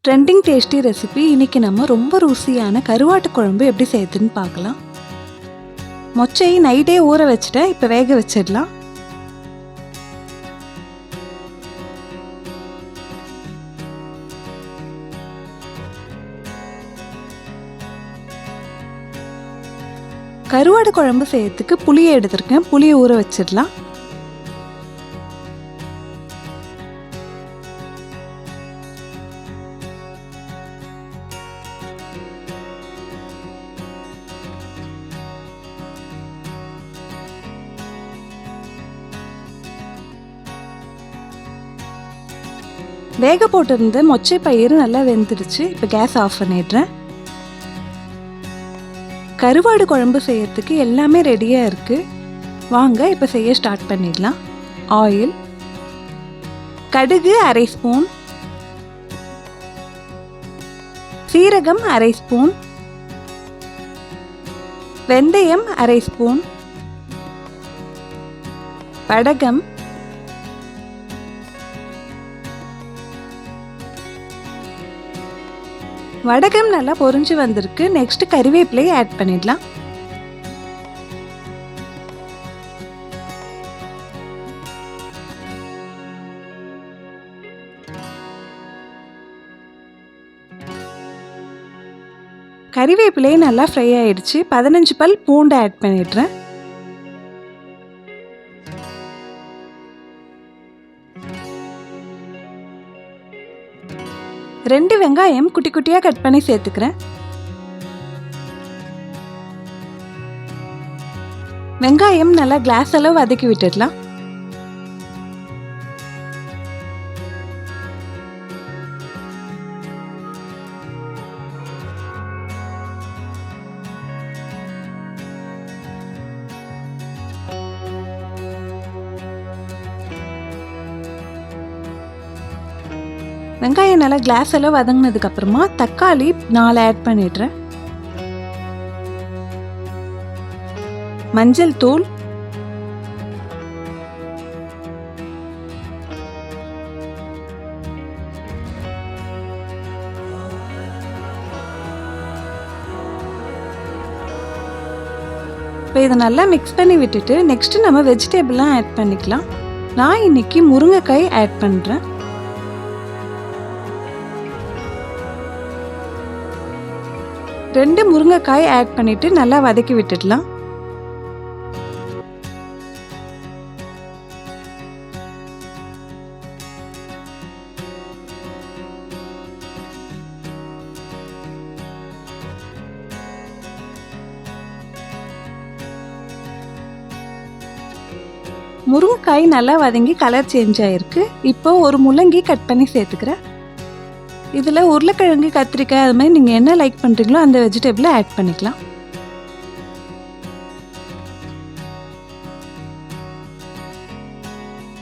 Trending tasty recipe. இன்னைக்கு நம்ம ரொம்ப ருசியான கருவாட்டு குழம்பு எப்படி செய்யுதுன்னு பார்க்கலாம். மொச்சை நைட்டே ஊற வச்சுட்டேன், இப்போ வேக வச்சிடலாம். கருவாடு குழம்பு செய்யறதுக்கு புளியை எடுத்திருக்கேன், புளியை ஊற வச்சிடலாம். வேக போட்டிருந்த மொச்சை பயிறு நல்லா வெந்துடுச்சு. இப்போ கேஸ் ஆஃப் பண்ணிடுறேன். கருவாடு குழம்பு செய்யறதுக்கு எல்லாமே ரெடியாக இருக்குது. வாங்க இப்போ செய்ய ஸ்டார்ட் பண்ணிடலாம். ஆயில், கடுகு அரை ஸ்பூன், சீரகம் அரை ஸ்பூன், வெந்தயம் அரை ஸ்பூன், வடகம், வடகம் நல்லா பொரிஞ்சு வந்திருக்கு. நெக்ஸ்ட் கறிவேப்பிலையை ஆட் பண்ணிடலாம். கறிவேப்பிலையை நல்லா ஃப்ரை ஆயிடுச்சு. 15 பல் பூண்டு ஆட் பண்ணிடுறேன். ரெண்டு வெங்காயம் குட்டி குட்டியாக கட் பண்ணி சேர்த்துக்கிறேன். வெங்காயம் நல்லா கிளாஸ் அளவு வதக்கி விட்டுடலாம். வெங்காயம் நல்லா கிளாஸ் எல்லாம் வதங்கினதுக்கு அப்புறமா தக்காளி 4 ஆட் பண்ணிடுறேன். மஞ்சள் தூள், இப்போ இதை நல்லா மிக்ஸ் பண்ணி விட்டுட்டு நெக்ஸ்ட் நம்ம வெஜிடபிள்லாம் ஆட் பண்ணிக்கலாம். நான் இன்னைக்கு முருங்கைக்காய் ஆட் பண்ணுறேன். ரெண்டு முருங்கைக்காய் ஆட் பண்ணிட்டு நல்லா வதக்கி விட்டுடலாம். முருங்கைக்காய் நல்லா வதங்கி கலர் சேஞ்ச் ஆயிருக்கு. இப்போ ஒரு முள்ளங்கி கட் பண்ணி சேர்த்துக்கிறேன். இதில் உருளைக்கிழங்கு, கத்திரிக்காய், அது மாதிரி நீங்கள் என்ன லைக் பண்ணுறீங்களோ அந்த வெஜிடபிளை ஆட் பண்ணிக்கலாம்.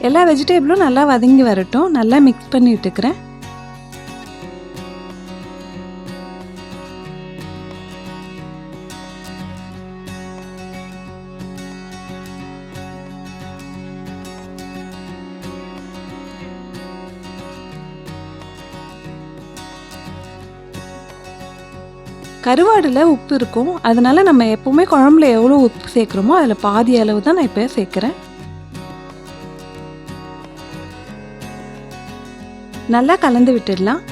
எல்லா வெஜிடபிளும் நல்லா வதங்கி வரட்டும். நல்லா மிக்ஸ் பண்ணி விட்டுக்கிறேன். கருவாடில் உப்பு இருக்கும், அதனால நம்ம எப்பவுமே குழம்புல எவ்வளோ உப்பு சேர்க்குறோமோ அதில் பாதி அளவு தான் நான் இப்போ சேர்க்குறேன். நல்லா கலந்து விட்டுடலாம்.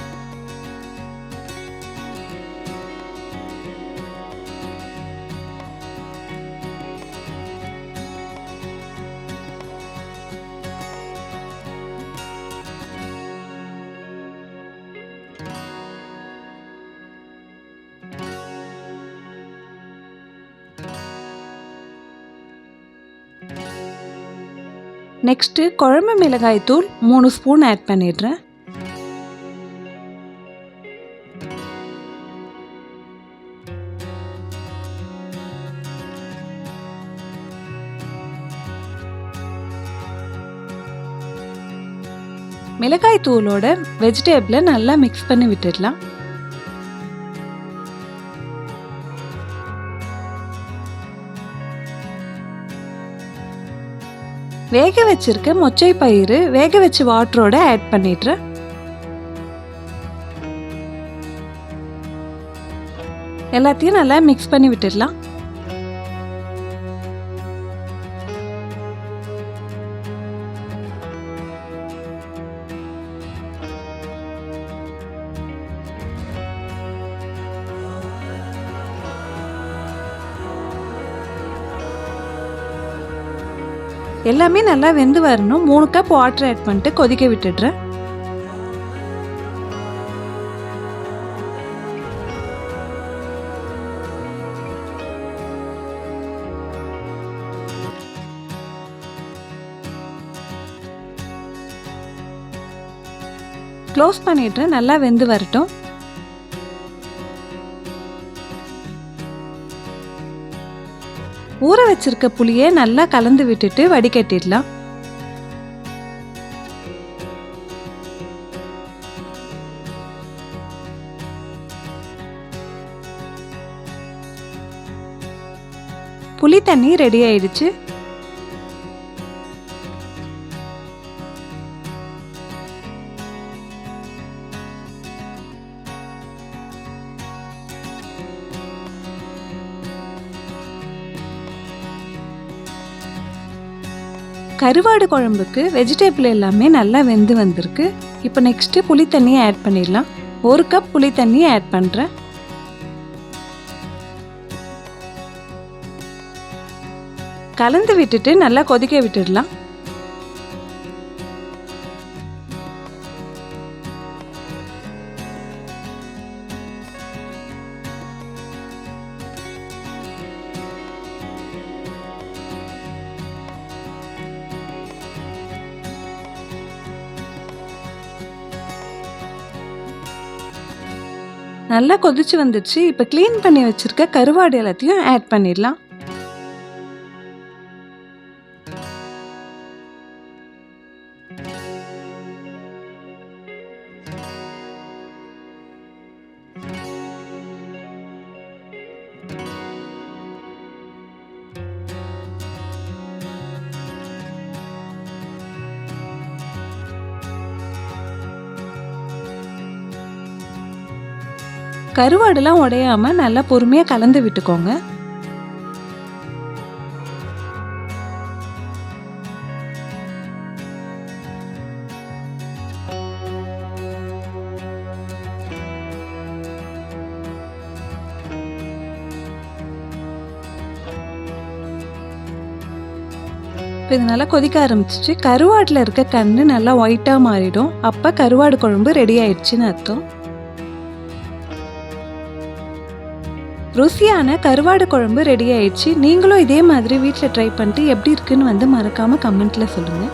நெக்ஸ்ட்டு குழம்பு மிளகாய் தூள் 3 ஸ்பூன் ஆட் பண்ணிடுறேன். மிளகாய் தூளோட வெஜிடபிளை நல்லா மிக்ஸ் பண்ணி விட்டுடலாம். வேக வச்சிருக்க மொச்சை பயிறு வேக வச்ச வாட்டரோட ஆட் பண்ணிடுறேன். எல்லாத்தையும் நல்லா மிக்ஸ் பண்ணி விட்டுடலாம். எல்லாமே நல்லா வெந்து வரணும். 3 கப் வாட்டர் ஆட் பண்ணிட்டு கொதிக்க விட்டுடுறேன். க்ளோஸ் பண்ணிட்டு நல்லா வெந்து வரட்டும். ஊற வச்சிருக்க புளியை நல்லா கலந்து விட்டுட்டு வடிகட்டிடலாம். புளி தண்ணி ரெடி ஆயிடுச்சு. கருவாடு குழம்புக்கு வெஜிடபிள் எல்லாமே நல்லா வெந்து வந்திருக்கு. இப்போ நெக்ஸ்ட் புளி தண்ணியை ஆட் பண்ணிடலாம். 1 கப் புளி தண்ணியை ஆட் பண்றேன். கலந்து விட்டுட்டு நல்லா கொதிக்க விட்டுடலாம். நல்லா கொதிச்சு வந்துடுச்சு. இப்போ க்ளீன் பண்ணி வச்சிருக்க கருவாடு எல்லாத்தையும் ஆட் பண்ணிடலாம். கருவாடுலாம் உடையாம நல்லா பொறுமையா கலந்து விட்டுக்கோங்க. இப்போ இது நல்லா கொதிக்க ஆரம்பிச்சிச்சு. கருவாட்டில் இருக்க கண்ணு நல்லா ஒயிட்டாக மாறிடும். அப்போ கருவாடு குழம்பு ரெடி ஆயிடுச்சுன்னு அர்த்தம். ருசியான கருவாடு குழம்பு ரெடி ஆயிடுச்சு. நீங்களும் இதே மாதிரி வீட்டில் ட்ரை பண்ணிட்டு எப்படி இருக்குன்னு மறக்காமல் கமெண்ட்டில் சொல்லுங்கள்.